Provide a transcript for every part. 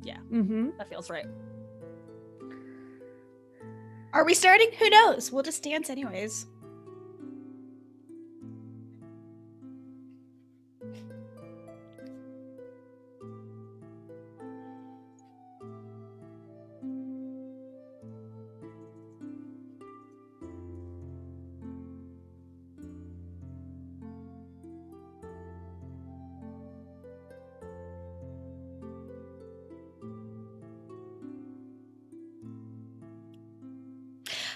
Yeah, that feels right. Are we starting? Who knows? We'll just dance anyways.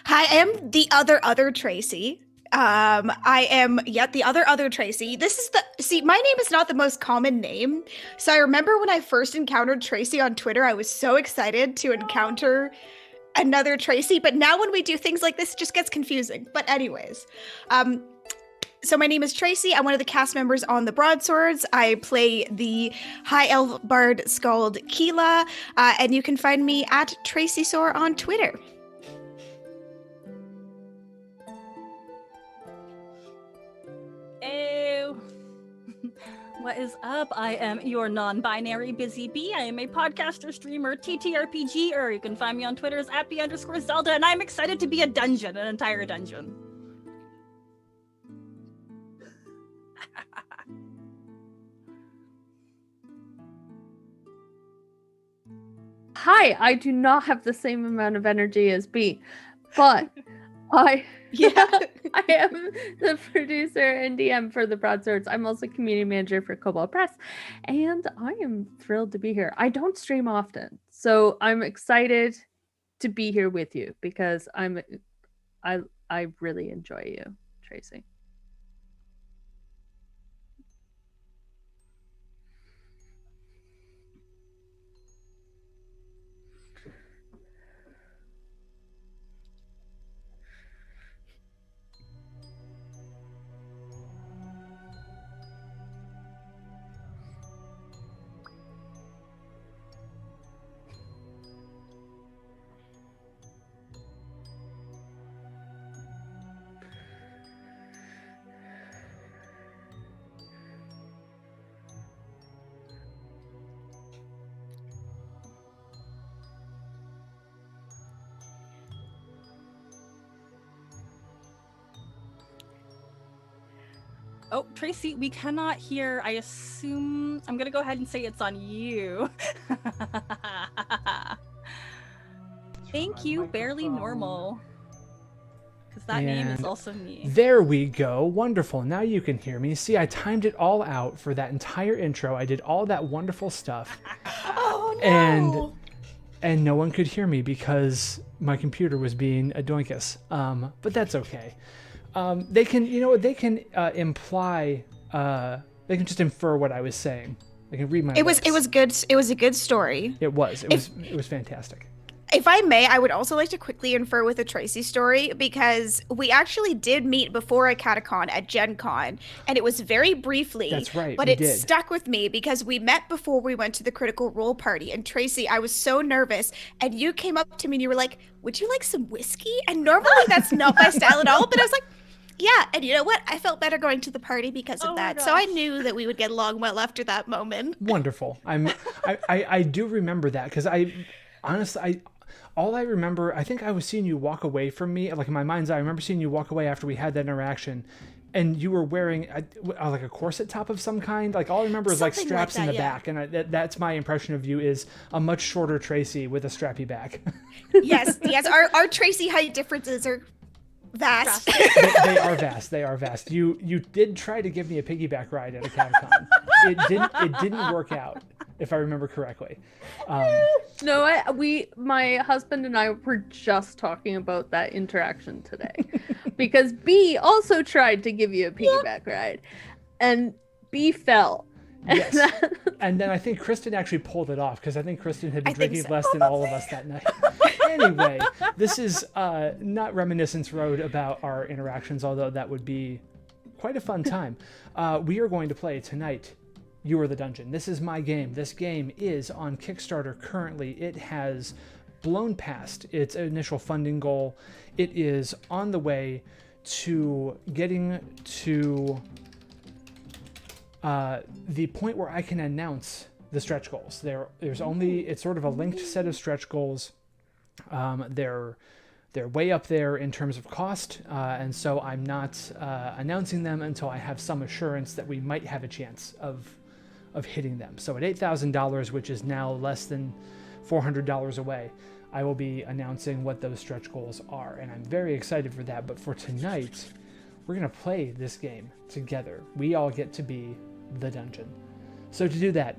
Hi, I am the other Tracy. I am yet the other Tracy. My name is not the most common name. So I remember when I first encountered Tracy on Twitter, I was so excited to encounter another Tracy. But now when we do things like this, it just gets confusing. But anyways, so my name is Tracy. I'm one of the cast members on the Broadswords. I play the High Elf Bard Skald Keela, and you can find me at Tracy Soar on Twitter. What is up? I am your non-binary busy bee. I am a podcaster, streamer, TTRPGer. You can find me on Twitter as @B_Zelda, and I'm excited to be an entire dungeon. Hi, I do not have the same amount of energy as B, but I am the producer and DM for the Broadswords. I'm also community manager for Cobalt Press, and I am thrilled to be here. I don't stream often, so I'm excited to be here with you because I really enjoy you, Tracy. Oh, Tracy, we cannot hear. I assume I'm gonna go ahead and say it's on you. Thank you, Barely Normal. Because that name is also me. There we go. Wonderful. Now you can hear me. See, I timed it all out for that entire intro. I did all that wonderful stuff. Oh, no. And no one could hear me because my computer was being a doinkus. But that's okay. They can imply, they can just infer what I was saying. They can read my lips. It was good. It was a good story. It was fantastic. If I may, I would also like to quickly infer with a Tracy story because we actually did meet before a Catacon at Gen Con, and it was very briefly. That's right. But it stuck with me because we met before we went to the Critical Role party. And Tracy, I was so nervous, and you came up to me and you were like, "Would you like some whiskey?" And normally that's not my style at all, but I was like, yeah, and you know what? I felt better going to the party because of that. So I knew that we would get along well after that moment. Wonderful. I do remember that because all I remember, I think I was seeing you walk away from me. Like in my mind's eye, I remember seeing you walk away after we had that interaction, and you were wearing like a corset top of some kind. Like all I remember is like straps in the back, and that's my impression of you is a much shorter Tracy with a strappy back. Yes. Our Tracy height differences are vast. They are vast. You did try to give me a piggyback ride at a Catacon. It didn't work out, if I remember correctly. No, my husband and I were just talking about that interaction today because B also tried to give you a piggyback ride, and B fell. Yes. And then I think Kristen actually pulled it off because I think Kristen had been drinking less than all of us that night. Anyway, this is not Reminiscence Road about our interactions, although that would be quite a fun time. We are going to play tonight You Are the Dungeon. This is my game. This game is on Kickstarter currently. It has blown past its initial funding goal. It is on the way to getting to the point where I can announce the stretch goals. There's only, it's sort of a linked set of stretch goals. They're way up there in terms of cost, and so I'm not announcing them until I have some assurance that we might have a chance of hitting them. So at $8,000, which is now less than $400 away, I will be announcing what those stretch goals are, and I'm very excited for that. But for tonight, we're going to play this game together. We all get to be the dungeon. So to do that,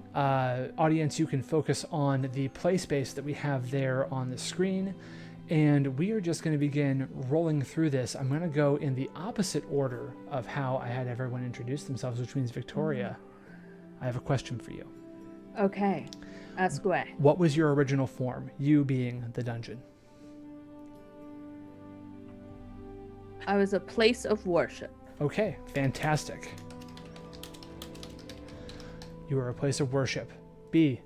audience, you can focus on the play space that we have there on the screen, and we are just going to begin rolling through this. I'm going to go in the opposite order of how I had everyone introduce themselves, which means Victoria, I have a question for you. Okay, ask away. What was your original form, you being the dungeon? I was a place of worship. Okay, fantastic. You were a place of worship. B,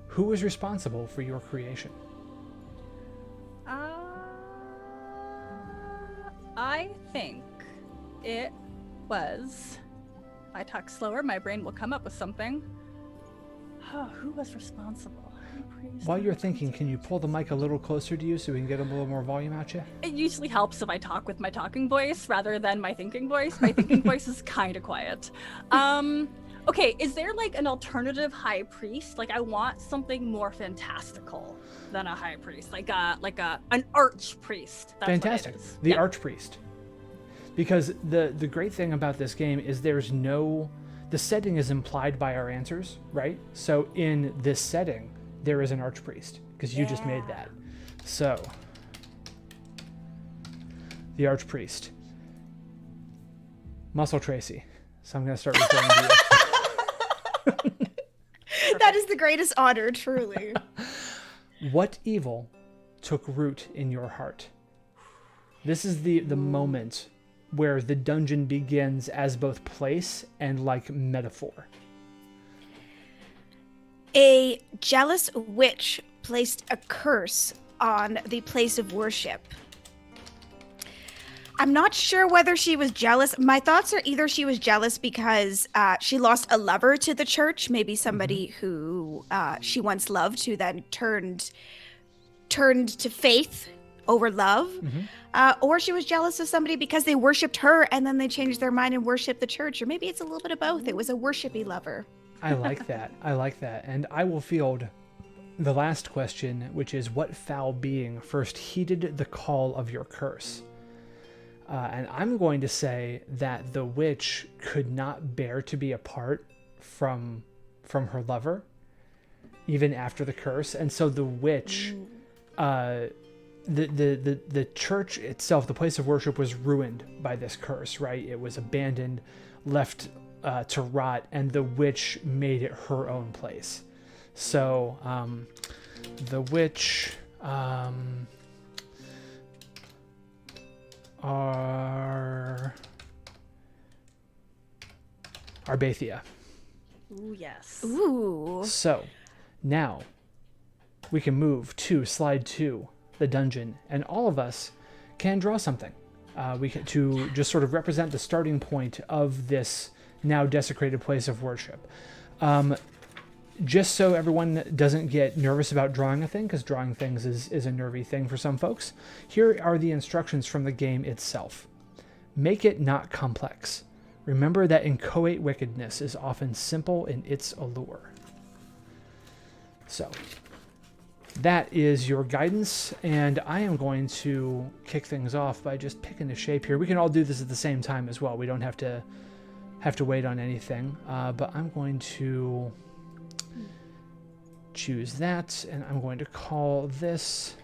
who was responsible for your creation? I think it was... If I talk slower, my brain will come up with something. Oh, who was responsible? While you're thinking, can you pull the mic a little closer to you so we can get a little more volume out you? It usually helps if I talk with my talking voice rather than my thinking voice. My thinking voice is kind of quiet. Okay, is there like an alternative high priest? Like I want something more fantastical than a high priest, like an arch priest. That's fantastic. What it is. The archpriest. Because the great thing about this game is the setting is implied by our answers, right? So in this setting, there is an archpriest because you just made that. So the archpriest. Muscle Tracy. So I'm going to start referring to you. That is the greatest honor, truly. What evil took root in your heart? This is the moment where the dungeon begins as both place and like metaphor. A jealous witch placed a curse on the place of worship. I'm not sure whether she was jealous. My thoughts are either she was jealous because she lost a lover to the church, maybe somebody who she once loved, who then turned to faith over love, or she was jealous of somebody because they worshipped her and then they changed their mind and worshipped the church, or maybe it's a little bit of both. It was a worshipy lover. I like that. And I will field the last question, which is, what foul being first heeded the call of your curse? And I'm going to say that the witch could not bear to be apart from her lover, even after the curse. And so the witch, the church itself, the place of worship, was ruined by this curse, right? It was abandoned, left to rot, and the witch made it her own place. So the witch... Arbethia. Ooh, yes. Ooh. So now we can move to slide 2, the dungeon, and all of us can draw something. We can to just sort of represent the starting point of this now desecrated place of worship. Just so everyone doesn't get nervous about drawing a thing, because drawing things is a nervy thing for some folks, here are the instructions from the game itself. Make it not complex. Remember that inchoate wickedness is often simple in its allure. So, that is your guidance, and I am going to kick things off by just picking a shape here. We can all do this at the same time as well. We don't have to wait on anything, but I'm going to choose that, and I'm going to call this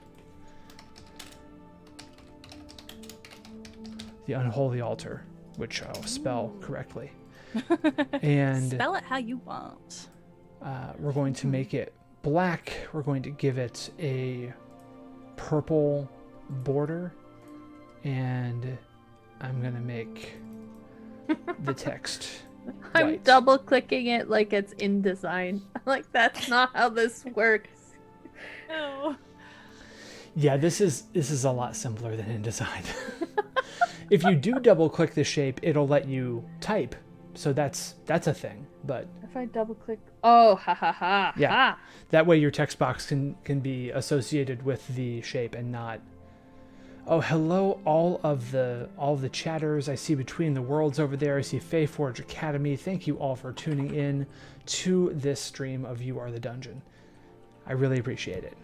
the Unholy Altar, which I'll spell correctly. And spell it how you want. We're going to make it black. We're going to give it a purple border, and I'm going to make the text I'm white. double clicking it like it's InDesign. Like, that's not how this works. No. Yeah, this is a lot simpler than InDesign. If you do double click the shape, it'll let you type So that's a thing. But if I double click, oh, ha ha ha. Yeah. Ha. That way your text box can be associated with the shape and not. Oh, hello, all of the chatters I see between the worlds over there. I see Faeforge Academy. Thank you all for tuning in to this stream of You Are the Dungeon. I really appreciate it.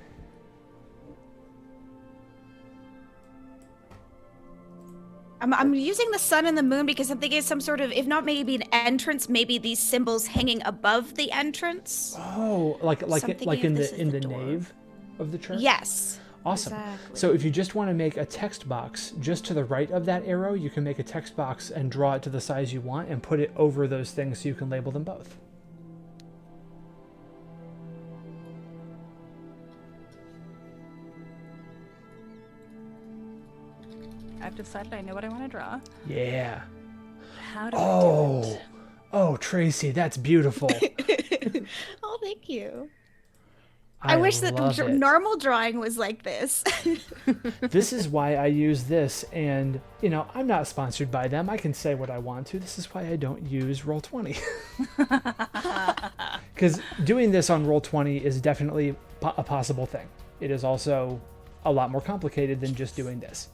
I'm using the sun and the moon because I'm thinking some sort of, if not maybe an entrance, maybe these symbols hanging above the entrance. Oh, like in the door. nave of the church? Yes. Awesome. Exactly. So if you just want to make a text box just to the right of that arrow, you can make a text box and draw it to the size you want and put it over those things so you can label them both. I've decided I know what I want to draw. Yeah. How do I do it? Oh, Tracy, that's beautiful. Oh, thank you. I wish that normal drawing was like this. This is why I use this, and, I'm not sponsored by them. I can say what I want to. This is why I don't use Roll20. Because doing this on Roll20 is definitely a possible thing. It is also a lot more complicated than just doing this.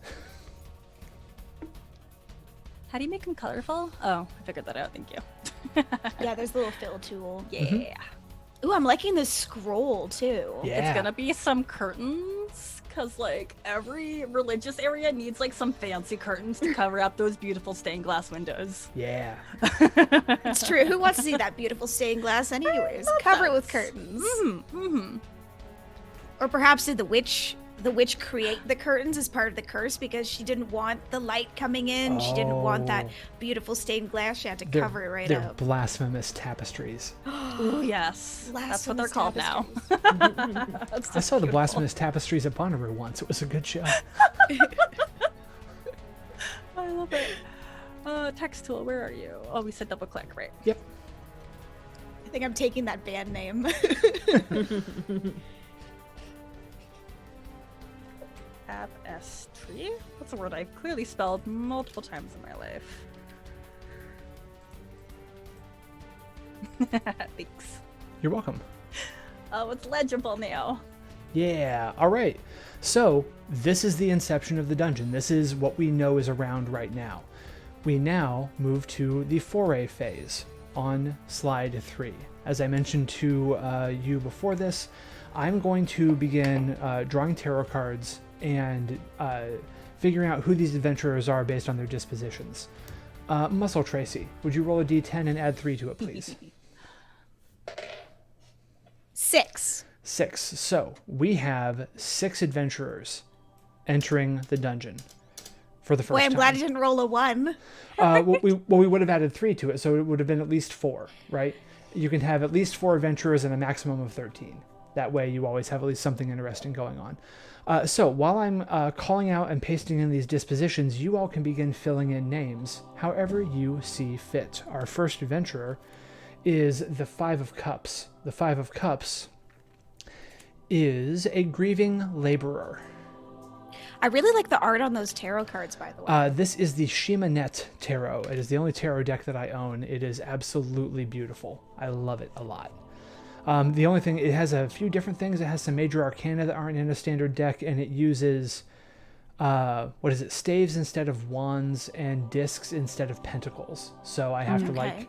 How do you make them colorful? Oh, I figured that out. Thank you. Yeah, there's a little fill tool. Yeah. Mm-hmm. Ooh, I'm liking this scroll too. Yeah. It's gonna be some curtains, because every religious area needs some fancy curtains to cover up those beautiful stained glass windows. Yeah. It's true. Who wants to see that beautiful stained glass anyways? Cover it with curtains. Mm-hmm. Or perhaps did the witch create the curtains as part of the curse because she didn't want the light coming in. She didn't want that beautiful stained glass. She had to cover it right they're up. blasphemous tapestries. Oh, yes. That's what they're called now. I saw the blasphemous tapestries at Bonnaroo once. It was a good show. I love it. Text tool, where are you? Oh, we said double click, right? Yep. I think I'm taking that band name. Tapestry? That's a word I've clearly spelled multiple times in my life. Thanks. You're welcome. Oh, it's legible now. Yeah. All right. So this is the inception of the dungeon. This is what we know is around right now. We now move to the foray phase on slide 3. As I mentioned to you before this, I'm going to begin drawing tarot cards and figuring out who these adventurers are based on their dispositions. Muscle Tracy, would you roll a d10 and add 3 to it, please? 6. 6. So we have 6 adventurers entering the dungeon for the first time. I'm glad I didn't roll a 1. We would have added 3 to it, so it would have been at least 4, right? You can have at least 4 adventurers and a maximum of 13. That way you always have at least something interesting going on. So while I'm calling out and pasting in these dispositions, you all can begin filling in names however you see fit. Our first adventurer is the 5 of Cups. The 5 of Cups is a grieving laborer. I really like the art on those tarot cards, by the way. This is the Shimanet Tarot. It is the only tarot deck that I own. It is absolutely beautiful. I love it a lot. The only thing, it has a few different things. It has some major arcana that aren't in a standard deck, and it uses, staves instead of wands and discs instead of pentacles. So I have to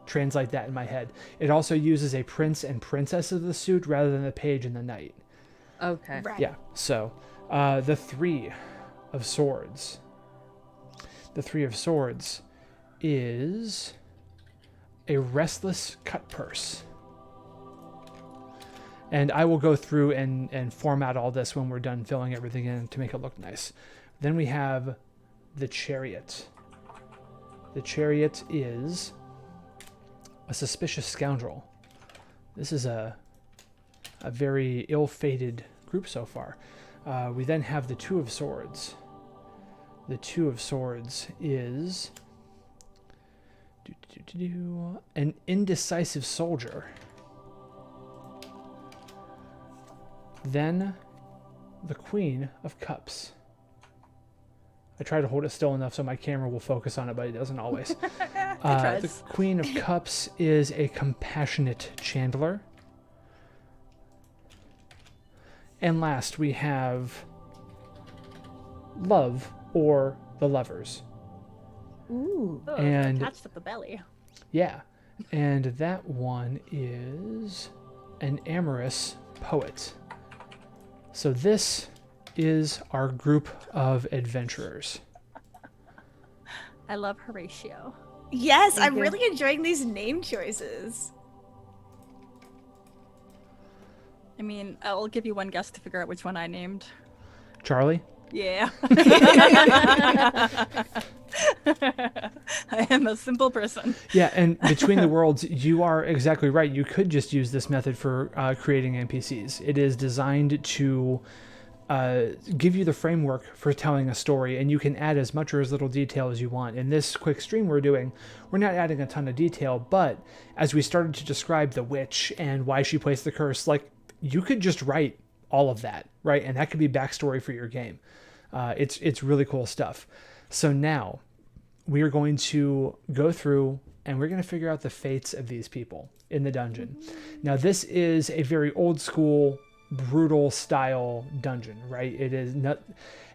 translate that in my head. It also uses a prince and princess of the suit rather than the page and the knight. Okay. Right. Yeah, so the 3 of Swords. The 3 of Swords is a restless cut purse. And I will go through and format all this when we're done filling everything in to make it look nice. Then we have the Chariot. The Chariot is a suspicious scoundrel. This is a very ill-fated group so far. We then have the 2 of Swords. The 2 of Swords is an indecisive soldier. Then the Queen of Cups. I try to hold it still enough so my camera will focus on it, but it doesn't always. The Queen of Cups is a compassionate chandler. And last, we have Love, or the Lovers. Ooh. Oh, And attached at the belly. yeah, and that one is an amorous poet. So this is our group of adventurers. I love Horatio. Yes, I'm really enjoying these name choices. I mean, I'll give you one guess to figure out which one I named. Charlie? Yeah. I am a simple person. Yeah, and Between the Worlds, you are exactly right. You could just use this method for creating NPCs. It is designed to give you the framework for telling a story, and you can add as much or as little detail as you want. In this quick stream we're doing, we're not adding a ton of detail, but as we started to describe the witch and why she placed the curse, like, you could just write all of that, right? And that could be backstory for your game. It's really cool stuff. So now we are going to go through and we're going to figure out the fates of these people in the dungeon. Now, this is a very old school, brutal style dungeon, right? It is not,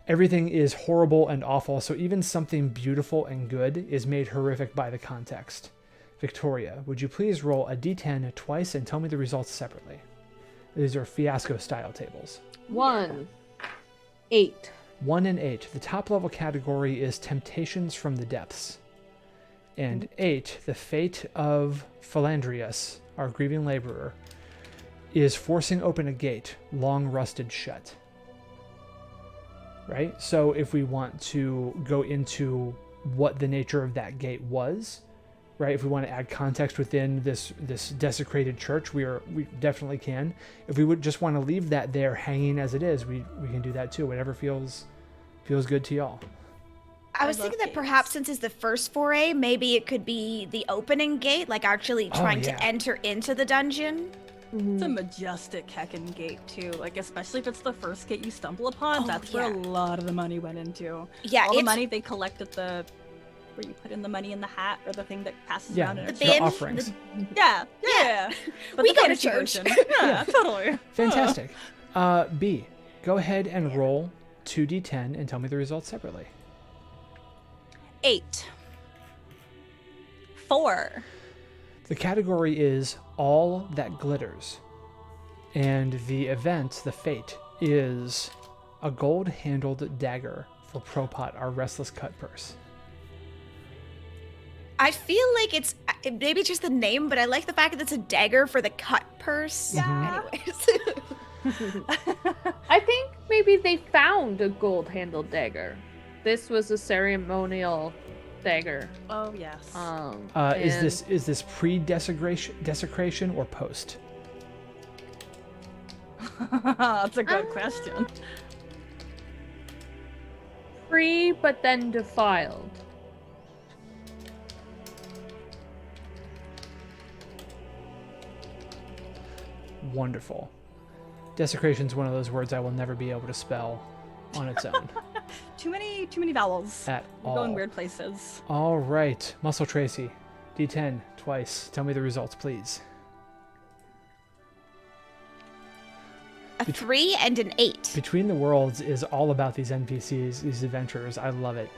everything is horrible and awful. So even something beautiful and good is made horrific by the context. Victoria, would you please roll a d10 twice and tell me the results separately? These are fiasco style tables. 1, 8. 1 and 8. The top level category is Temptations from the Depths. And 8, the fate of Philandrius, our grieving laborer, is forcing open a gate, long rusted shut. Right? So if we want to go into what the nature of that gate was, right? If we want to add context within this desecrated church, we definitely can. If we would just want to leave that there hanging as it is, we can do that too. Whatever feels good to y'all. I was thinking that perhaps since it's the first foray, maybe it could be the opening gate, like actually trying to enter into the dungeon. It's a majestic heckin' gate too. Like, especially if it's the first gate you stumble upon, that's where a lot of the money went into. Yeah, all the money they collected where you put in the money in the hat or the thing that passes around in the offerings. Yeah. But we go to church. Yeah, totally. Fantastic. B, go ahead and roll 2d10 and tell me the results separately. 8. 4. The category is All That Glitters. And the event, the fate, is a gold-handled dagger for Propot, our restless cut purse. I feel like it's maybe just the name, but I like the fact that it's a dagger for the cut purse. Yeah. Anyways. I think maybe they found a gold-handled dagger. This was a ceremonial dagger. Oh yes. Is this pre-desecration or post? That's a good question. Pre, but then defiled. Wonderful. Desecration is one of those words I will never be able to spell on its own. Too many vowels. At We're all. going weird places. All right, Muscle Tracy, D10 twice. Tell me the results, please. A 3 and an 8. Between the Worlds is all about these NPCs, these adventurers. I love it.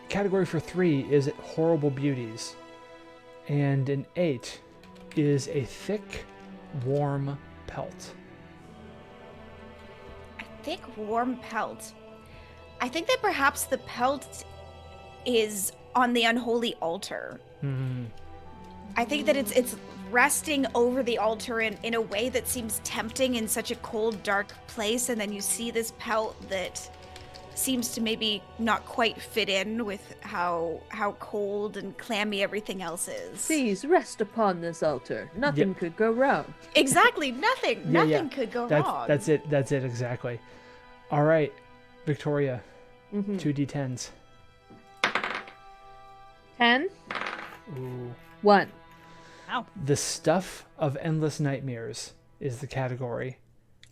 Category for 3 is Horrible Beauties. And an 8 is a thick, warm pelt. A thick, warm pelt. I think that perhaps the pelt is on the unholy altar. I think that it's resting over the altar in a way that seems tempting in such a cold, dark place, and then you see this pelt that seems to maybe not quite fit in with how cold and clammy everything else is. Please rest upon this altar. Nothing could go wrong. Exactly, nothing. Nothing could go wrong. That's it exactly. All right, Victoria, 2d10s. 10. Ooh. 1. Wow. The Stuff of Endless Nightmares is the category.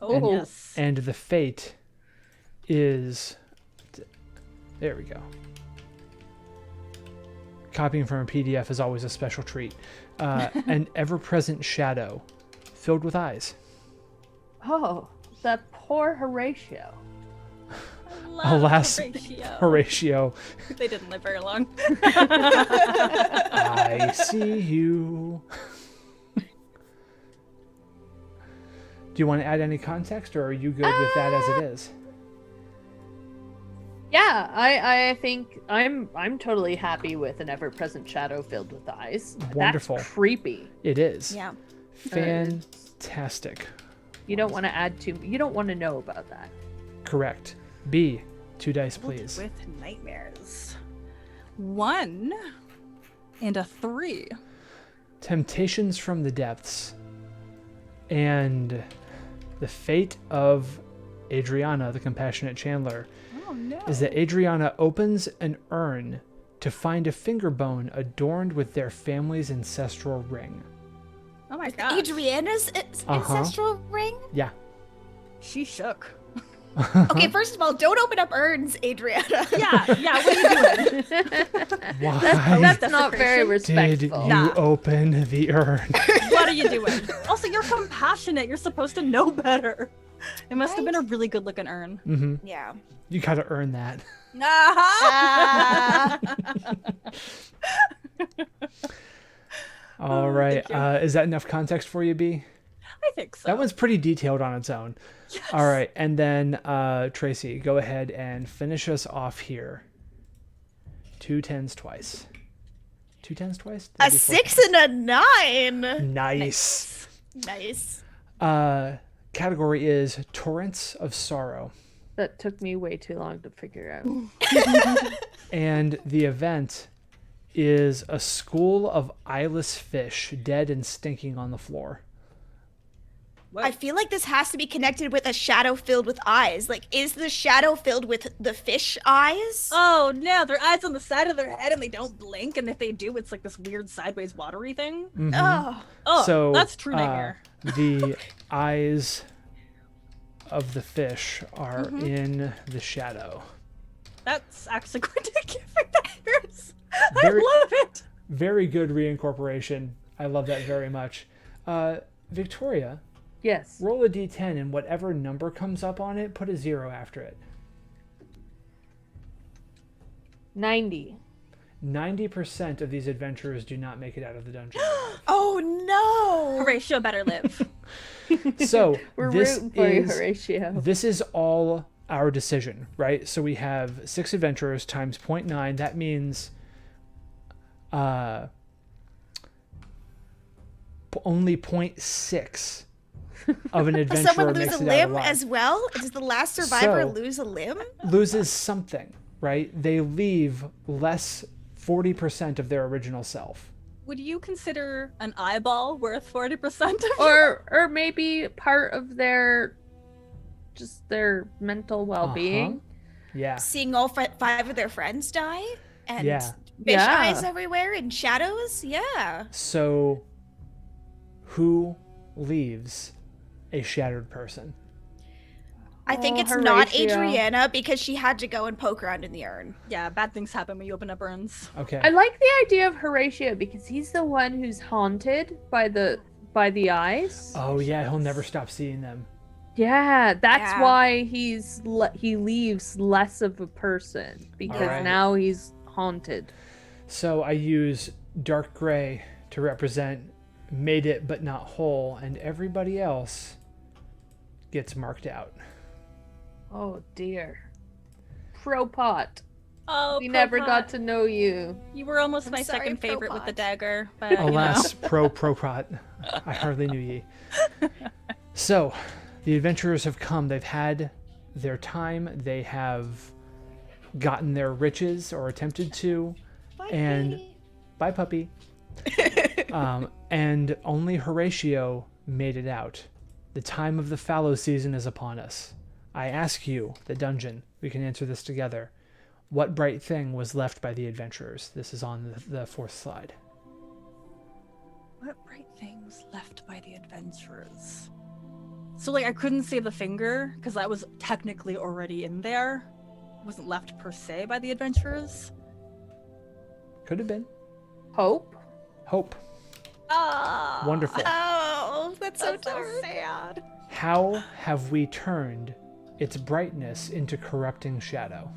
Oh, yes. And the fate is There we go. Copying from a PDF is always a special treat. An ever-present shadow filled with eyes. Oh, that poor Horatio. Alas, Horatio. They didn't live very long. I see you. Do you want to add any context, or are you good with that as it is? Yeah, I think I'm totally happy with an ever-present shadow filled with eyes. Wonderful. That's creepy. It is. Yeah. Fantastic. You don't want to add too. You don't want to know about that. Correct. B, 2 dice, please. With nightmares. 1 and a 3. Temptations from the depths. And the fate of Adriana, the compassionate Chandler, Oh no. is that Adriana opens an urn to find a finger bone adorned with their family's ancestral ring. Oh my god. Adriana's ancestral ring? Yeah. She shook. Okay, first of all, don't open up urns, Adriana. Yeah, what are you doing? Why That's not very did you respectful. open the urn? What are you doing? Also, you're compassionate. You're supposed to know better. It must have been a really good looking urn. Mm-hmm. Yeah. You gotta earn that. Ah. All right. thank you. Is that enough context for you, B? I think so. That one's pretty detailed on its own. Yes. All right. And then, Tracy, go ahead and finish us off here. 2 10s twice. 2 10s twice? A That'd be 4 6 and a 9. Nice. Nice. Category is Torrents of Sorrow. That took me way too long to figure out. And the event is a school of eyeless fish dead and stinking on the floor. I feel like this has to be connected with a shadow filled with eyes. Like, is the shadow filled with the fish eyes? Oh no, their eyes on the side of their head and they don't blink, and if they do, it's like this weird sideways watery thing. Mhm. Oh. Oh, So, that's true nightmare. The eyes of the fish are in the shadow. That's actually going to give me nightmares. Very- I love it. Very good reincorporation. I love that very much. Victoria, Yes. roll a d10 and whatever number comes up on it, put a 0 after it. 90. 90% of these adventurers do not make it out of the dungeon. Oh no. Horatio better live. So We're this rooting for you, is Horatio. this is all our decision, right? So we have 6 adventurers times 0.9. That means only 0.6 of an Does adventurer someone lose makes a it out limb alive. as well? Does the last survivor So- lose a limb? Loses something, right? They leave less 40% of their original self. Would you consider an eyeball worth 40% of Or maybe part of their mental well-being. Yeah. Seeing all 5 of their friends die? And Yeah. fish Yeah. eyes everywhere and shadows? Yeah. So who leaves a shattered person? I think Oh, it's not Horatio. Adriana because she had to go and poke around in the urn. Yeah, bad things happen when you open up urns. Okay. I like the idea of Horatio because he's the one who's haunted by the eyes. Oh yeah, he'll never stop seeing them. Yeah, that's Yeah. why he leaves less of a person because Alright. now he's haunted. So I use dark gray to represent made it but not whole, and everybody else gets marked out. Oh dear. Propot. Oh, We never Propot. got to know you. You were almost I'm my sorry, second favorite with the Propot. dagger, but you know. Alas, pro-prot. I hardly knew ye. So, the adventurers have come. They've had their time. They have gotten their riches, or attempted to. And bye, puppy. And only Horatio made it out. The time of the fallow season is upon us. I ask you, the dungeon, we can answer this together. What bright thing was left by the adventurers? This is on the 4th slide. What bright things left by the adventurers? So, like, I couldn't see the finger because that was technically already in there. wasn't left per se by the adventurers. Could have been. Hope. Ah, Wonderful. Oh, that's so so dark. sad. How have we turned its brightness into corrupting shadow?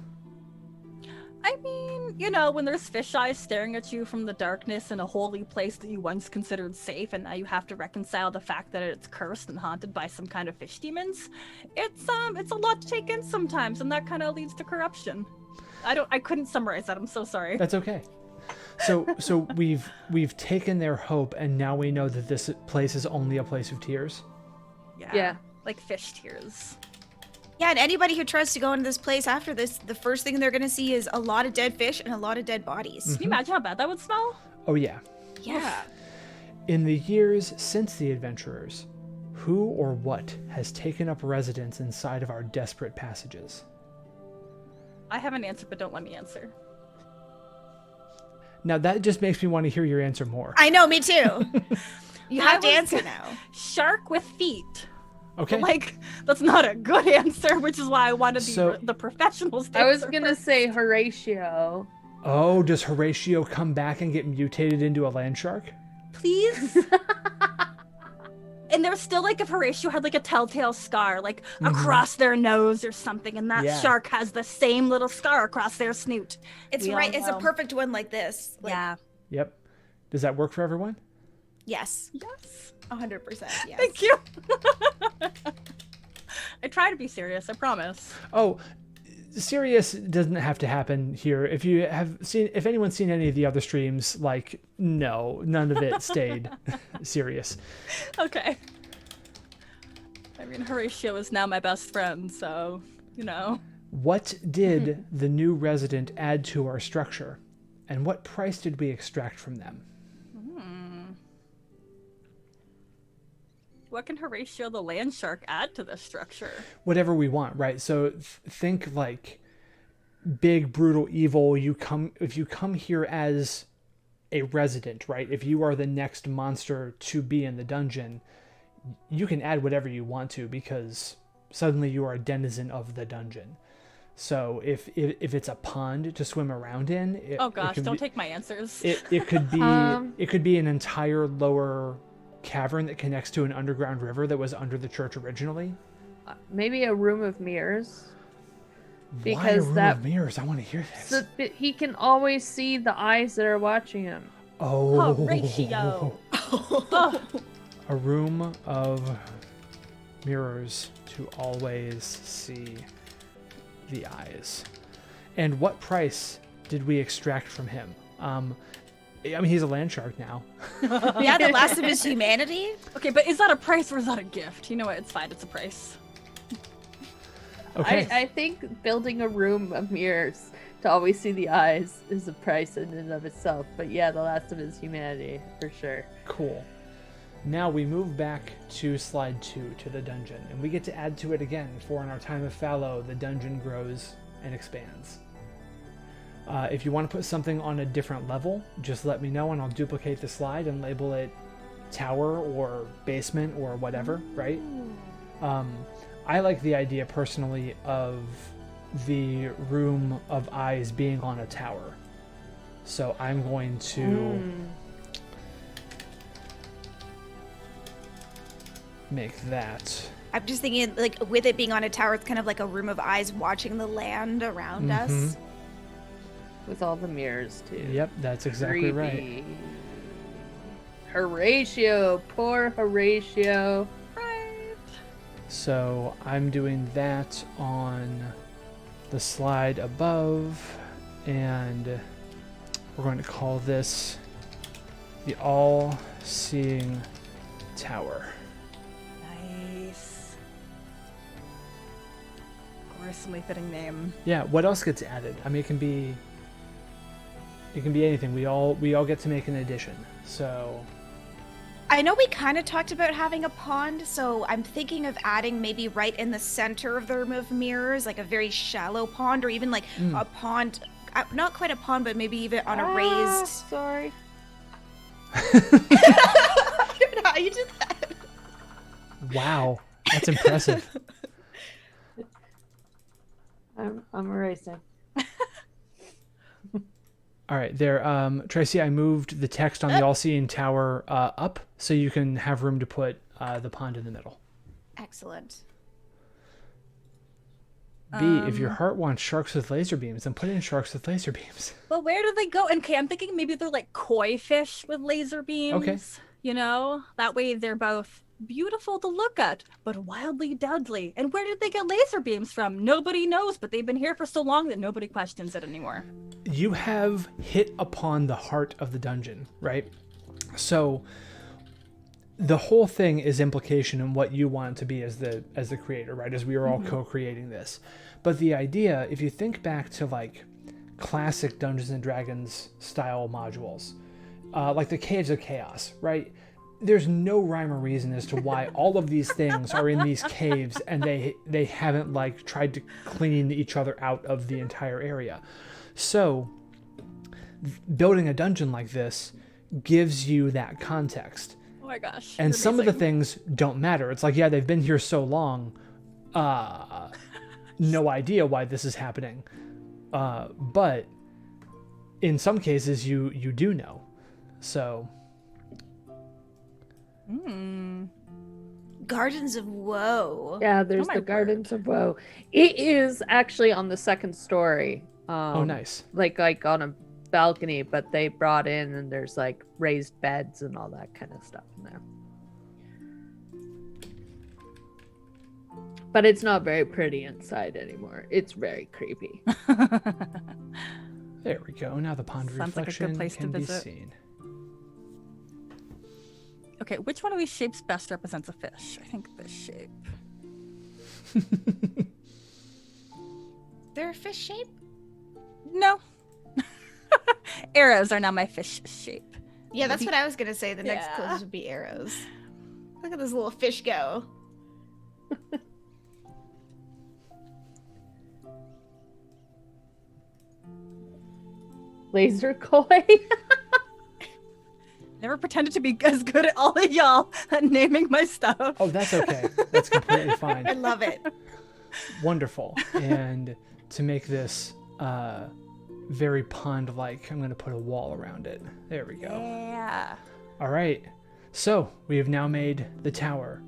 I mean, when there's fish eyes staring at you from the darkness in a holy place that you once considered safe, and now you have to reconcile the fact that it's cursed and haunted by some kind of fish demons, it's a lot to take in sometimes, and that kind of leads to corruption. I couldn't summarize that. I'm so sorry. That's okay. So we've taken their hope, and now we know that this place is only a place of tears. Yeah. Like fish tears. Yeah, and anybody who tries to go into this place after this, the first thing they're going to see is a lot of dead fish and a lot of dead bodies. Can you imagine how bad that would smell? Oh yeah. Yeah. In the years since the adventurers, who or what has taken up residence inside of our desperate passages? I have an answer, but don't let me answer. Now that just makes me want to hear your answer more. I know, me too. You have to was answer gonna- now. Shark with feet. Okay. Like, that's not a good answer, which is why I wanted So- the professionals to I was answer gonna first. say Horatio. Oh, does Horatio come back and get mutated into a land shark? Please? And there's still, like, if Horatio had, like, a telltale scar, like, across their nose or something, and that Yeah. shark has the same little scar across their snoot. It's We right. all It's a know. perfect one like this. Like, Yeah. Yep. Does that work for everyone? Yes. Yes. 100%. Yes. Thank you. I try to be serious, I promise. Oh, serious doesn't have to happen here. If anyone's seen any of the other streams, like, no, none of it stayed serious. Okay. I mean, Horatio is now my best friend, so, What did the new resident add to our structure? And what price did we extract from them? What can Horatio the land shark add to this structure? Whatever we want, right? So think like big, brutal evil. If you come here as a resident, right? If you are the next monster to be in the dungeon, you can add whatever you want to, because suddenly you are a denizen of the dungeon. So if it's a pond to swim around in, Oh gosh, don't take my answers. it could be it could be an entire lower cavern that connects to an underground river that was under the church originally. Maybe a room of mirrors. Why a Because room that- of mirrors? I want to hear this. So that he can always see the eyes that are watching him. Oh, Horatio. A room of mirrors to always see the eyes. And what price did we extract from him? I mean, he's a land shark now. Yeah, the last of his humanity. Okay, but is that a price or is that a gift? You know what? It's fine. It's a price. Okay. I think building a room of mirrors to always see the eyes is a price in and of itself. But yeah, the last of his humanity, for sure. Cool. Now we move back to slide 2, to the dungeon, and we get to add to it again, for in our time of fallow, the dungeon grows and expands. If you want to put something on a different level, just let me know and I'll duplicate the slide and label it tower or basement or whatever, right? I like the idea personally of the room of eyes being on a tower. So I'm going to make that. I'm just thinking, like, with it being on a tower, it's kind of like a room of eyes watching the land around us. With all the mirrors, too. Yep, that's exactly right. Creepy. Horatio, poor Horatio. Right. So I'm doing that on the slide above, and we're going to call this the All-Seeing Tower. Nice. Gruesomely fitting name. Yeah, what else gets added? I mean, it can be anything. We all get to make an addition. So I know we kind of talked about having a pond, so I'm thinking of adding maybe right in the center of the room of mirrors, like a very shallow pond, or even like a pond, not quite a pond, but maybe even on a raised. Sorry. I don't know how you did that. wow, that's impressive. I'm erasing. All right, there, Tracy, I moved the text on the all-seeing tower up so you can have room to put the pond in the middle. Excellent. B, if your heart wants sharks with laser beams, then put in sharks with laser beams. But where do they go? And okay, I'm thinking maybe they're like koi fish with laser beams. Okay. You know, that way they're both beautiful to look at, but wildly deadly. And where did they get laser beams from? Nobody knows, but they've been here for so long that nobody questions it anymore. You have hit upon the heart of the dungeon, right? So the whole thing is implication in what you want it to be as the creator, right? As we are all co-creating this. But the idea, if you think back to like classic Dungeons and Dragons style modules, like the Caves of Chaos, right? There's no rhyme or reason as to why all of these things are in these caves and they haven't like tried to clean each other out of the entire area. So building a dungeon like this gives you that context. Oh my gosh. And some of the things don't matter. It's like, yeah, they've been here so long. No idea why this is happening. But in some cases you do know. So Gardens of Woe. Yeah, there's the Gardens of Woe. It is actually on the second story. Oh, nice. Like on a balcony, but they brought in and there's like raised beds and all that kind of stuff in there. But it's not very pretty inside anymore. It's very creepy. There we go. Now the pond Sounds reflection like a good place can to be visit. seen. Okay, which one of these shapes best represents a fish? I think this shape. They're a fish shape? No. Arrows are now my fish shape. Yeah, that's what I was gonna say. The next closest would be arrows. Look at this little fish go. Laser koi. Never pretended to be as good at all of y'all at naming my stuff. Oh, that's okay. That's completely fine. I love it. Wonderful. And to make this very pond-like, I'm going to put a wall around it. There we go. Yeah. All right. So we have now made the tower.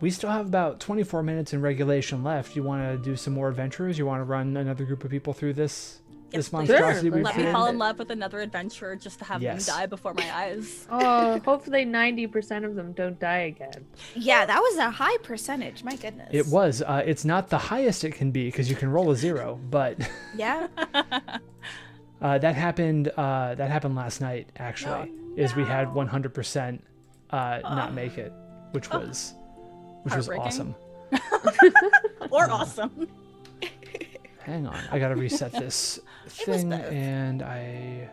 We still have about 24 minutes in regulation left. You want to do some more adventures? You want to run another group of people through this monstrosity? Sure. Let me fall in love with another adventurer just to have them die before my eyes. Oh, hopefully 90% of them don't die again. Yeah, that was a high percentage. My goodness. It was. It's not the highest it can be because you can roll a 0, but yeah. that happened last night. Actually, is we had 100% not make it, which was awesome. Or awesome. Hang on, I gotta reset this thing, and there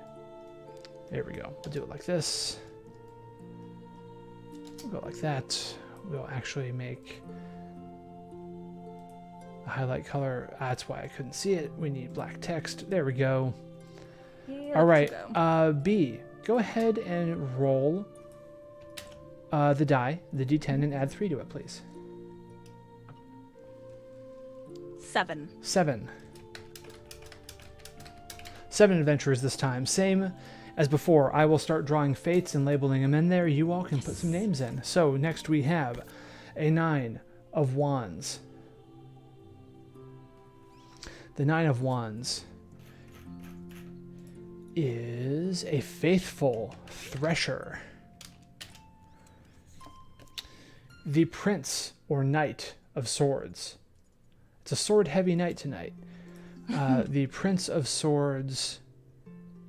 we go. We'll do it like this. We'll go like that. We'll actually make a highlight color. That's why I couldn't see it. We need black text. There we go. Yeah, all right, B, go ahead and roll the die, the D10, and add 3 to it, please. 7. 7 adventurers this time. Same as before. I will start drawing fates and labeling them in there. You all can put some names in. So next we have a 9 of Wands. The 9 of Wands is a faithful thresher. The Prince or Knight of Swords. It's a sword-heavy night tonight. The Prince of Swords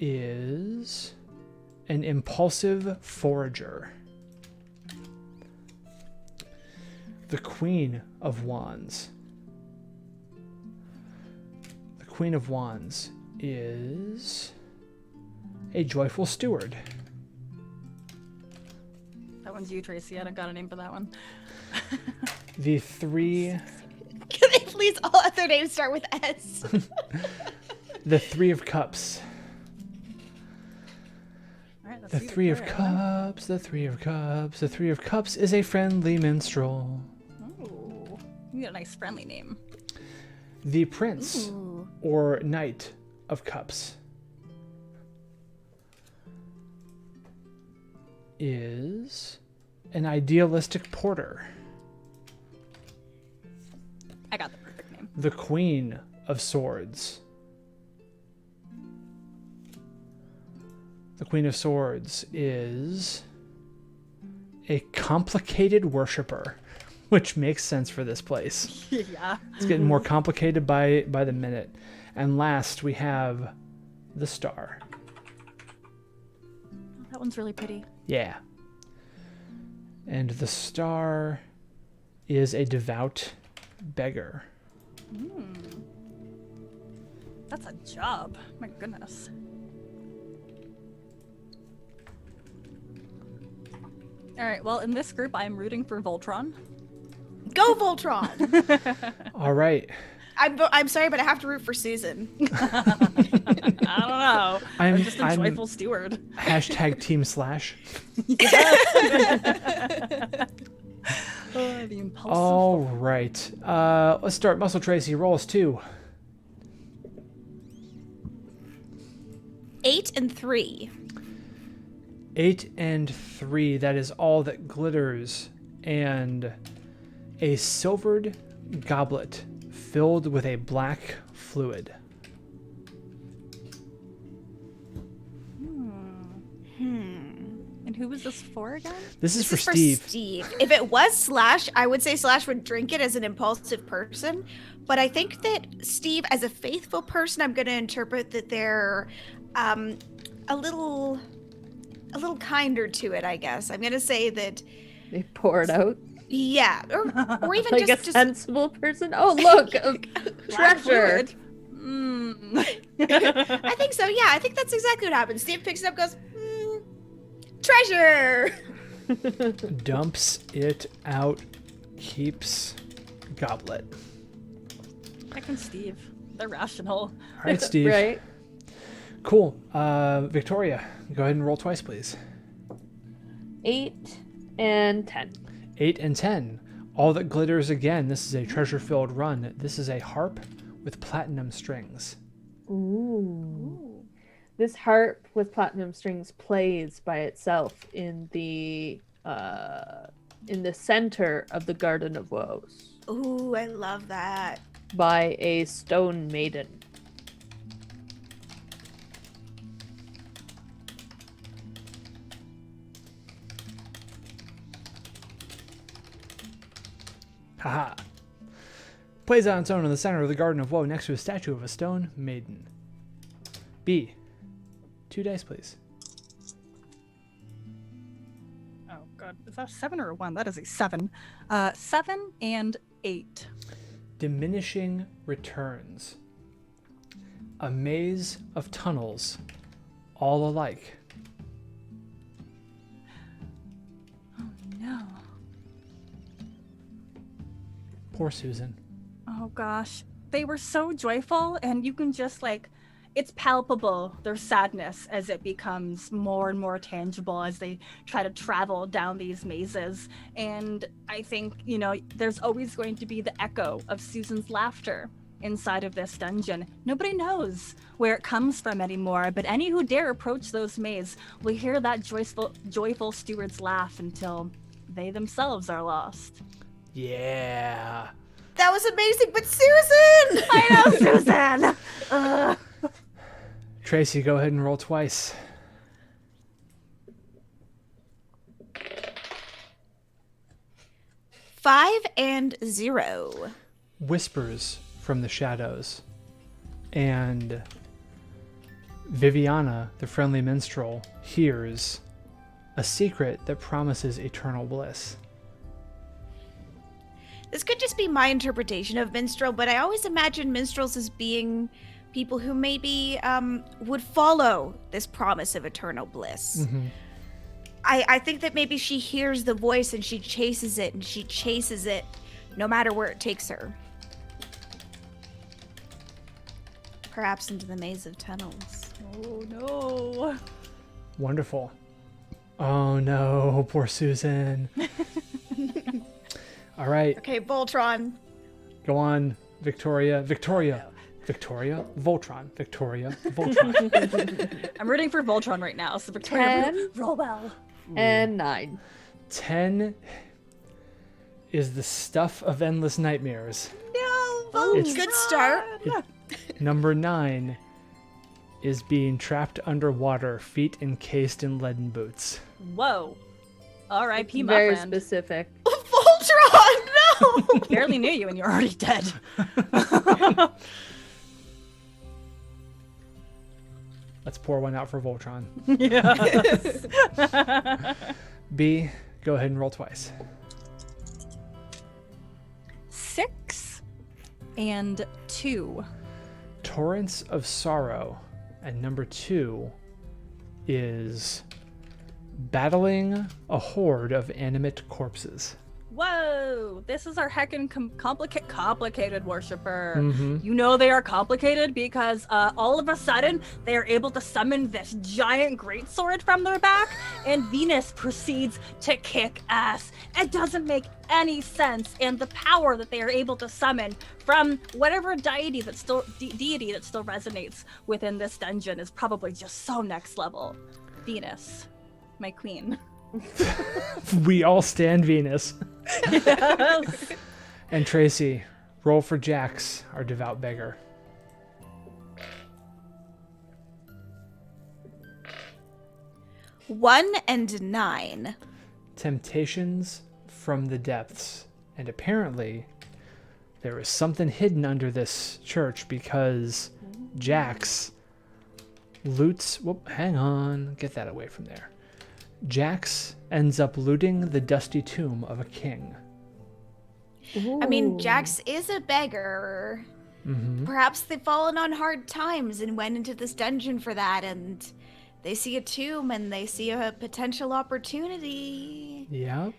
is an impulsive forager. The Queen of Wands. The Queen of Wands is a joyful steward. That one's you, Tracy. I don't got a name for that one. The 3... Can they please all other names start with S? The 3 of Cups. All right, The 3 of Cups, the 3 of Cups, the 3 of Cups is a friendly minstrel. Ooh, you got a nice friendly name. The Prince or Knight of Cups is an idealistic porter. I got the perfect name. The Queen of Swords. The Queen of Swords is a complicated worshiper, which makes sense for this place. Yeah. It's getting more complicated by the minute. And last, we have the Star. That one's really pretty. Yeah. And the Star is a devout beggar. That's a job. My goodness. All right. Well, in this group, I am rooting for Voltron. Go Voltron! All right. I'm sorry, but I have to root for Susan. I don't know. I'm just a joyful steward. # Team Slash. The impulsive. All right. Let's start. Muscle Tracy rolls 2. 8 and 3. 8 and 3. That is all that glitters. And a silvered goblet filled with a black fluid. And who was this for again? This is for For Steve. Steve. If it was Slash, I would say Slash would drink it as an impulsive person. But I think that Steve, as a faithful person, I'm going to interpret that they're a little kinder to it, I guess. I'm going to say that... They pour it out. Yeah. Or even Like just... a sensible person. Oh, look. A treasure. I think so, yeah. I think that's exactly what happens. Steve picks it up, goes, treasure! Dumps it out. Keeps goblet. Heck and Steve. They're rational. All right, Steve. Right. Cool. Victoria, go ahead and roll twice, please. 8 and 10. 8 and 10. All that glitters again. This is a treasure-filled run. This is a harp with platinum strings. Ooh. This harp with platinum strings plays by itself in the center of the Garden of Woes Ooh, I love that. by a stone maiden. Haha. Plays on its own in the center of the Garden of Woe next to a statue of a stone maiden. B. 2 dice, please. Oh god, is that a 7 or a 1? That is a 7. 7 and 8. Diminishing returns. A maze of tunnels, all alike. No. Poor Susan. Oh gosh. They were so joyful, and you can just it's palpable, their sadness, as it becomes more and more tangible as they try to travel down these mazes. And I think, there's always going to be the echo of Susan's laughter inside of this dungeon. Nobody knows where it comes from anymore, but any who dare approach those mazes will hear that joyful steward's laugh until they themselves are lost. Yeah. That was amazing, but Susan! I know, Susan! Tracy, go ahead and roll twice. 5 and 0. Whispers from the shadows. And Viviana, the friendly minstrel, hears a secret that promises eternal bliss. This could just be my interpretation of minstrel, but I always imagine minstrels as being people who maybe would follow this promise of eternal bliss. Mm-hmm. I think that maybe she hears the voice and she chases it, and she chases it no matter where it takes her. Perhaps into the maze of tunnels. Oh no. Wonderful. Oh no, poor Susan. All right, Okay, Voltron. go on. Victoria, Voltron, Victoria, Voltron. I'm rooting for Voltron right now, so Victoria, 10 roll well. and 9. 10 is the stuff of endless nightmares. Oh, good start. Number 9 is being trapped underwater, feet encased in leaden boots. Whoa. R.I.P. my Very friend. specific. Voltron, no! Barely knew you and you're already dead. Let's pour one out for Voltron. Yes. B, go ahead and roll twice. 6 and 2. Torrents of Sorrow. And number 2 is battling a horde of animate corpses. Whoa, this is our heckin' complicated worshiper. Mm-hmm. You know they are complicated because all of a sudden they are able to summon this giant greatsword from their back, and Venus proceeds to kick ass. It doesn't make any sense, and the power that they are able to summon from whatever deity that still resonates within this dungeon is probably just so next level. Venus, my queen. We all stand Venus. Yes. And Tracy, roll for Jax, our devout beggar. One and 9. Temptations from the depths. And apparently, there is something hidden under this church because Jax loots. Whoop, hang on. Get that away from there. Jax ends up looting the dusty tomb of a king. I mean, Jax is a beggar. Mm-hmm. Perhaps they've fallen on hard times and went into this dungeon for that, and they see a tomb and they see a potential opportunity. Yep.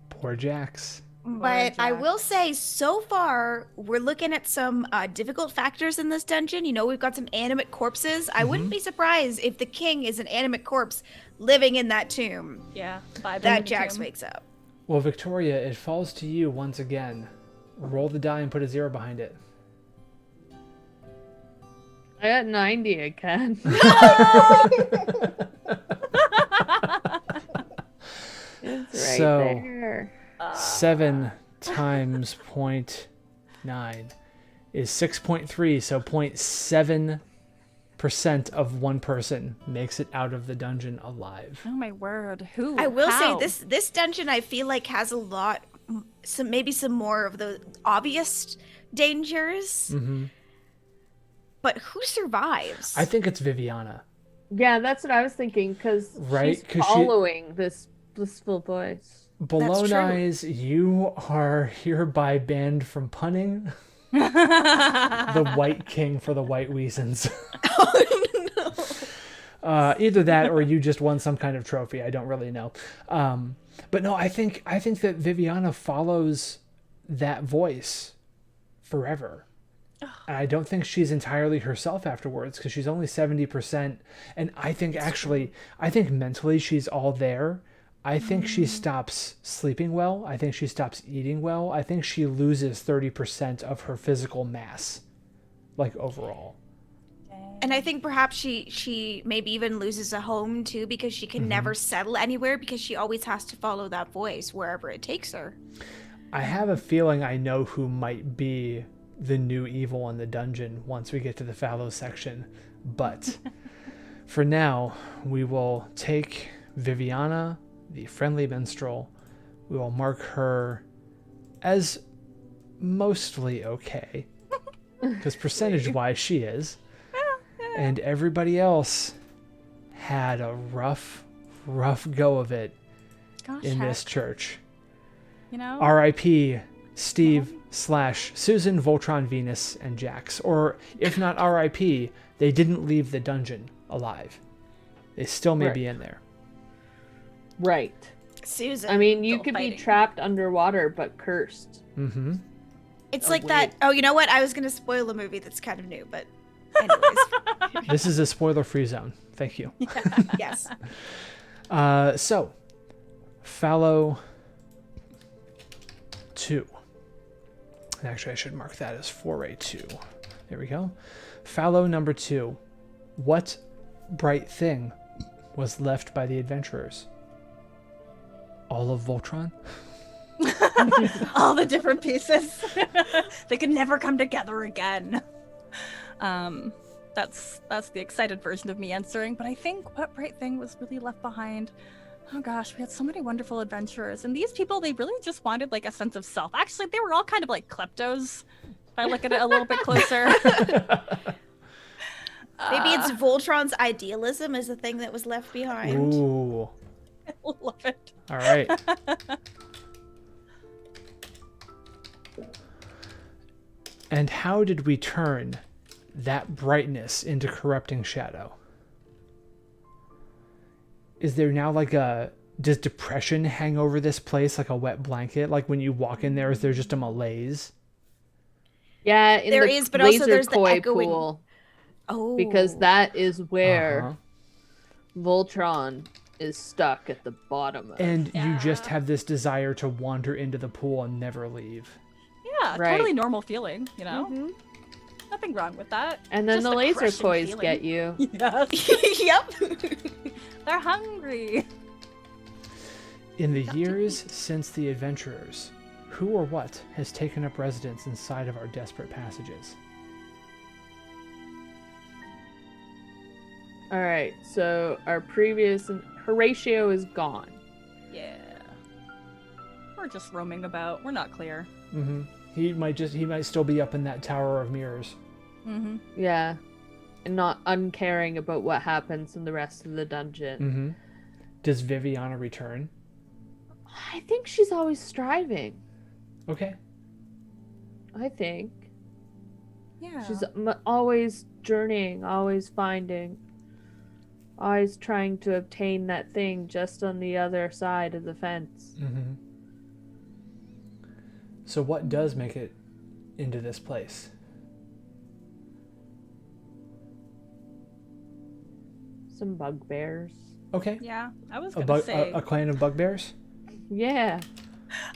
Poor Jax. But I will say, so far, we're looking at some difficult factors in this dungeon. You know, we've got some animate corpses. I wouldn't be surprised if the king is an animate corpse living in that tomb. Yeah, That Jax wakes up. Well, Victoria, it falls to you once again. Roll the die and put a 0 behind it. I got 90 again. It's right there. 7 times 0.9 is 6.3, so 0.7% of one person makes it out of the dungeon alive. Oh my word! Who? I will How? say this dungeon I feel like has a lot, maybe some more of the obvious dangers. Mm-hmm. But who survives? I think it's Viviana. Yeah, that's what I was thinking, because Right? she's 'Cause following this blissful voice. Balloon true. Eyes, you are hereby banned from punning the White King for the White Weasons. Oh, no. Either that or you just won some kind of trophy. I don't really know. But no, I think that Viviana follows that voice forever. And I don't think she's entirely herself afterwards because she's only 70%. And I think mentally she's all there. I think she stops sleeping well. I think she stops eating well. I think she loses 30% of her physical mass, like overall. And I think perhaps she maybe even loses a home too, because she can never settle anywhere because she always has to follow that voice wherever it takes her. I have a feeling I know who might be the new evil in the dungeon once we get to the fallow section. But for now, we will take Viviana, the friendly minstrel. We will mark her as mostly okay, because percentage-wise she is. And everybody else had a rough go of it in this church. You know? R.I.P. Steve / Susan, Voltron, Venus, and Jax. Or if not R.I.P., they didn't leave the dungeon alive. They still may be in there. Right. Susan. I mean, you Still could fighting. be trapped underwater, but cursed. Mm-hmm. It's like that. Oh, you know what? I was going to spoil a movie that's kind of new, but anyways. This is a spoiler-free zone. Thank you. Yes. So, Fallow 2. Actually, I should mark that as foray 2. There we go. Fallow number 2. What bright thing was left by the adventurers? All of Voltron? All the different pieces. They could never come together again. That's the excited version of me answering, but I think what bright thing was really left behind. Oh gosh, we had so many wonderful adventurers, and these people, they really just wanted like a sense of self. Actually, they were all kind of like kleptos, if I look at it a little bit closer. Maybe it's Voltron's idealism is the thing that was left behind. Ooh. I love it. All right. And how did we turn that brightness into corrupting shadow? Is there now like does depression hang over this place like a wet blanket? Like when you walk in there, is there just a malaise? Yeah, There is, but also there's the koi echoing- pool. Oh. Because that is where Voltron is stuck at the bottom of. And you Yeah. just have this desire to wander into the pool and never leave. Yeah, Right. totally normal feeling, you know? Mhm. Nothing wrong with that. And then Just the a laser crushing kois feeling. get you. Yes. Yep. They're hungry. In the years since the adventurers, who or what has taken up residence inside of our desperate passages? All right, so our previous Horatio is gone. Yeah. We're just roaming about. We're not clear. Mm-hmm. He might still be up in that tower of mirrors. Mm-hmm. Yeah, and not uncaring about what happens in the rest of the dungeon. Mm-hmm. Does Viviana return? I think she's always striving. Okay. I think Yeah. she's always journeying, always finding, always trying to obtain that thing just on the other side of the fence. Mm-hmm. So what does make it into this place? Some bugbears. Okay. Yeah, I was A, gonna say. a clan of bugbears? Yeah.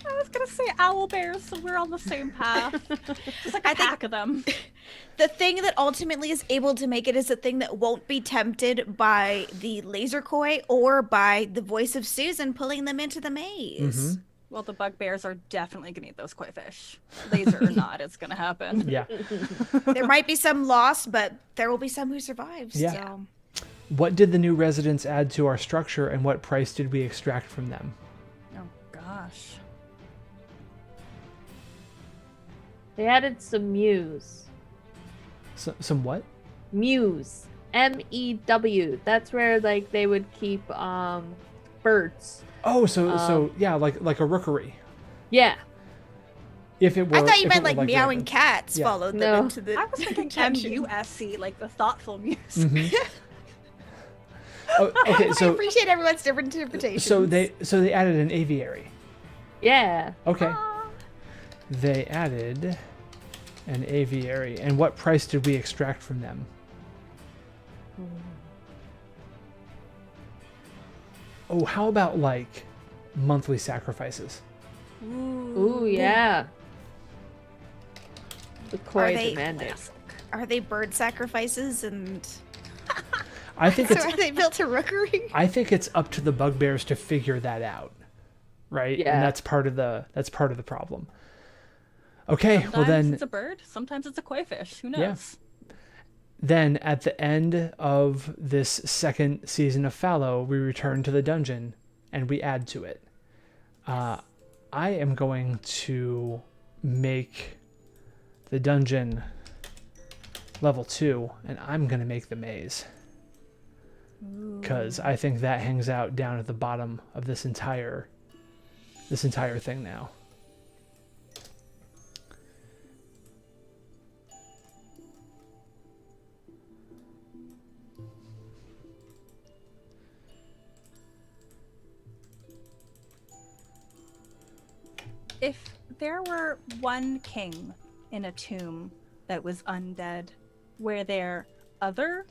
I was gonna say owl bears, so we're on the same path. Just like a I think- pack of them. The thing that ultimately is able to make it is the thing that won't be tempted by the laser koi or by the voice of Susan pulling them into the maze. Mhm. Well, the bugbears are definitely gonna eat those koi fish. Laser or not, it's gonna happen. Yeah. There might be some lost, but there will be some who survive. Yeah. So. What did the new residents add to our structure, and what price did we extract from them? Oh gosh. They added some mews. Some what? Mews. MEW. That's where like they would keep birds. Oh, so yeah, like a rookery. Yeah. If it were, I thought you if meant it were like meowing ravens. cats Yeah. followed them No. into the. I was thinking dungeon. MUSC, like the thoughtful muse. Mhm. Oh, okay, I so appreciate everyone's different interpretations. so they added an aviary. Yeah. Okay. Aw. They added an aviary, and what price did we extract from them? Oh, how about like monthly sacrifices? Ooh, yeah. The koi they- demanded. Are they bird sacrifices and I think so it's are they built a rookery? I think it's up to the bugbears to figure that out, right? Yeah. And that's part of the problem. Okay, Sometimes well then it's a bird, sometimes it's a koi fish. Who knows? Yeah. Then at the end of this second season of Fallow, we return to the dungeon and we add to it. I am going to make the dungeon level 2, and I'm going to make the maze. Because I think that hangs out down at the bottom of this entire thing now. If there were one king in a tomb that was undead, were there other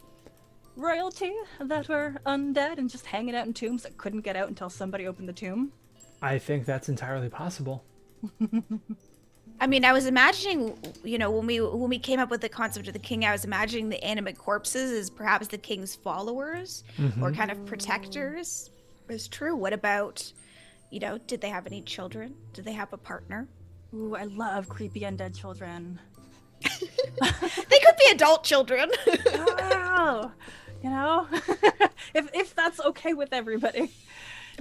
royalty that were undead and just hanging out in tombs that couldn't get out until somebody opened the tomb? I think that's entirely possible. I mean, I was imagining, when we came up with the concept of the king, I was imagining the animate corpses as perhaps the king's followers or kind of protectors. It's true. What about, did they have any children? Did they have a partner? Ooh, I love creepy undead children. They could be adult children. Oh, if that's okay with everybody.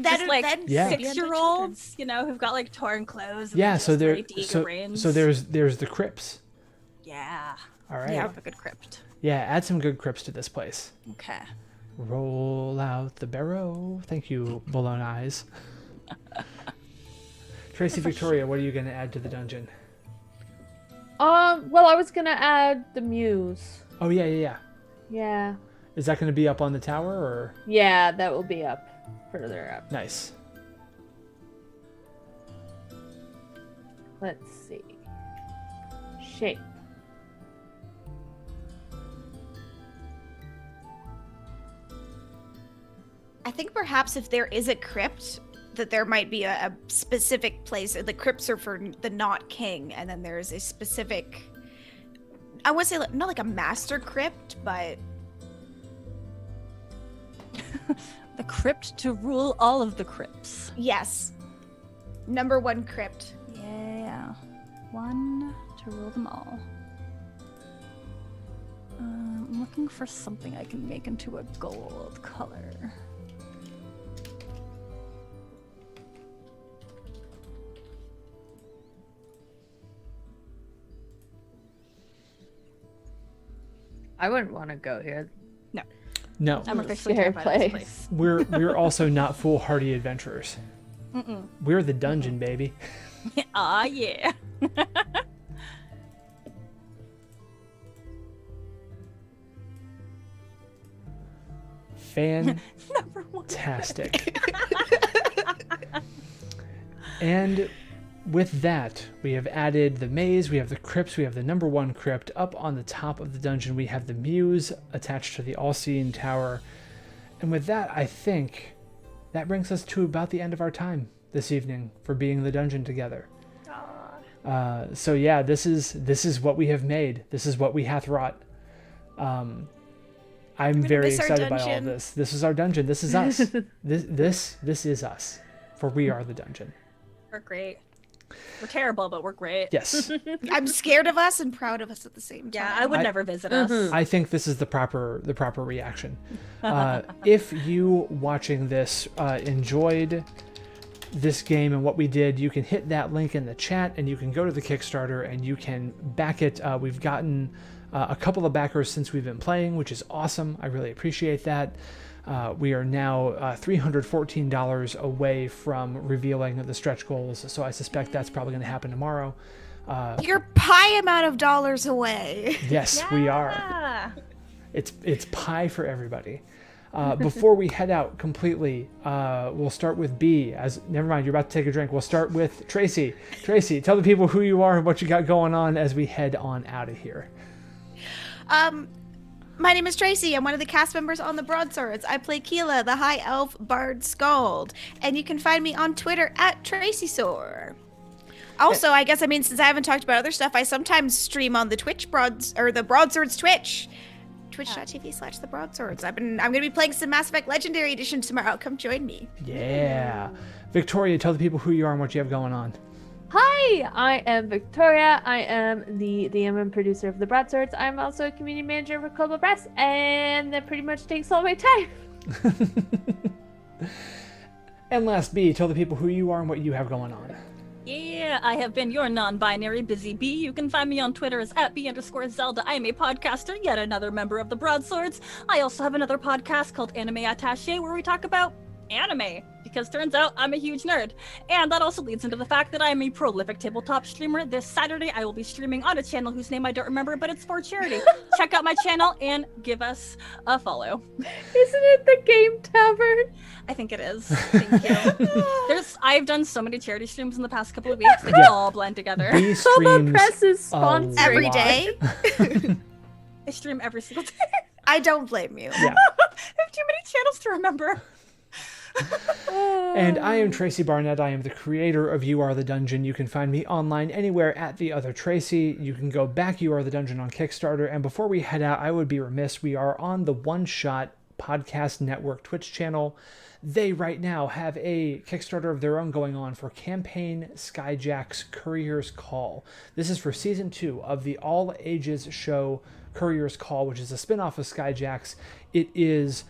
Just like 6-year-olds, who've got like torn clothes. And Yeah, so there's the crypts. Yeah. All right. Yeah, a good crypt. Yeah, add some good crypts to this place. Okay. Roll out the barrow. Thank you, Balloon Eyes. Tracy Victoria, what are you going to add to the dungeon? Well, I was gonna add the muse. Oh yeah. Yeah. Is that going to be up on the tower or? Yeah, that will be up. Further up. Nice. Let's see. Shape. I think perhaps if there is a crypt, that there might be a specific place. The crypts are for the not king, and then there's a specific, I would say not like a master crypt, but the crypt to rule all of the crypts. Yes. Number 1 crypt. Yeah. One to rule them all. I'm looking for something I can make into a gold color. I wouldn't want to go here. No. I'm officially terrified of this place. We're also not foolhardy adventurers. We're the dungeon, baby. Ah, yeah. Fantastic. And with that, we have added the maze, we have the crypts, we have the number 1 crypt. Up on the top of the dungeon, we have the muse attached to the all-seeing tower. And with that, I think that brings us to about the end of our time this evening for being in the dungeon together. So yeah, this is what we have made. This is what we hath wrought. I'm very excited by all of this. This is our dungeon. This is us. This is us. For we are the dungeon. We're great. We're terrible, but we're great. Yes. I'm scared of us and proud of us at the same time. Yeah, I would never visit us. I think this is the proper reaction. If you watching this enjoyed this game and what we did, you can hit that link in the chat and you can go to the Kickstarter and you can back it. We've gotten a couple of backers since we've been playing, which is awesome. I really appreciate that. We are now $314 away from revealing the stretch goals, so I suspect that's probably going to happen tomorrow. You're pie amount of dollars away. Yes, we are. It's pie for everybody. Before we head out completely, we'll start with B. Never mind, you're about to take a drink. We'll start with Tracy. Tracy, tell the people who you are and what you got going on as we head on out of here. My name is Tracy. I'm one of the cast members on the Broadswords. I play Keela, the High Elf Bard Skald. And you can find me on Twitter at TracySore. Also, since I haven't talked about other stuff, I sometimes stream on the the Broadswords Twitch. Twitch.tv/the Broadswords. I'm going to be playing some Mass Effect Legendary Edition tomorrow. Come join me. Yeah. Victoria, tell the people who you are and what you have going on. Hi, I am Victoria. I am the DM and producer of the Broadswords. I'm also a community manager for Global Press, and that pretty much takes all my time. And last, B, tell the people who you are and what you have going on. Yeah, I have been your non-binary busy bee. You can find me on Twitter as @B_Zelda. I am a podcaster, yet another member of the Broadswords. I also have another podcast called Anime Attaché, where we talk about anime, because turns out I'm a huge nerd. And that also leads into the fact that I am a prolific tabletop streamer. This Saturday, I will be streaming on a channel whose name I don't remember, but it's for charity. Check out my channel and give us a follow. Isn't it the Game Tavern? I think it is. Thank you. I've done so many charity streams in the past couple of weeks. They all blend together. Global Press is sponsored every day. I stream every single day. I don't blame you. Yeah. I have too many channels to remember. And I am Tracy Barnett. I am the creator of You Are the Dungeon. You can find me online anywhere at The Other Tracy. You can go back You Are the Dungeon on Kickstarter. And before we head out, I would be remiss. We are on the One Shot Podcast Network Twitch channel. They right now have a Kickstarter of their own going on for Campaign Skyjack's Courier's Call. This is for Season 2 of the all ages show Courier's Call, which is a spin-off of Skyjack's. It is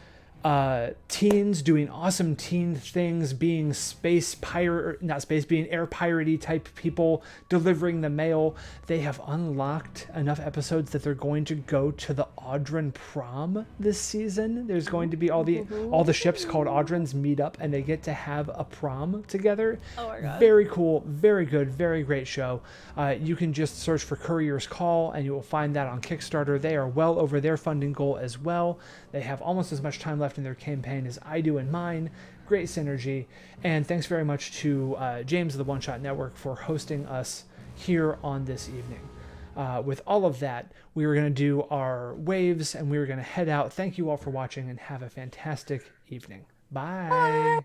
teens doing awesome teen things, being being air piratey type people, delivering the mail. They have unlocked enough episodes that they're going to go to the Audron prom this season. There's going to be all the ships called Audrons meet up and they get to have a prom together. Oh my god. Very cool, very good, very great show. You can just search for Courier's Call and you will find that on Kickstarter. They are well over their funding goal as well. They have almost as much time left in their campaign as I do in mine. Great synergy. And thanks very much to James of the One Shot Network for hosting us here on this evening. With all of that, we were going to do our waves and we were going to head out. Thank you all for watching and have a fantastic evening. Bye.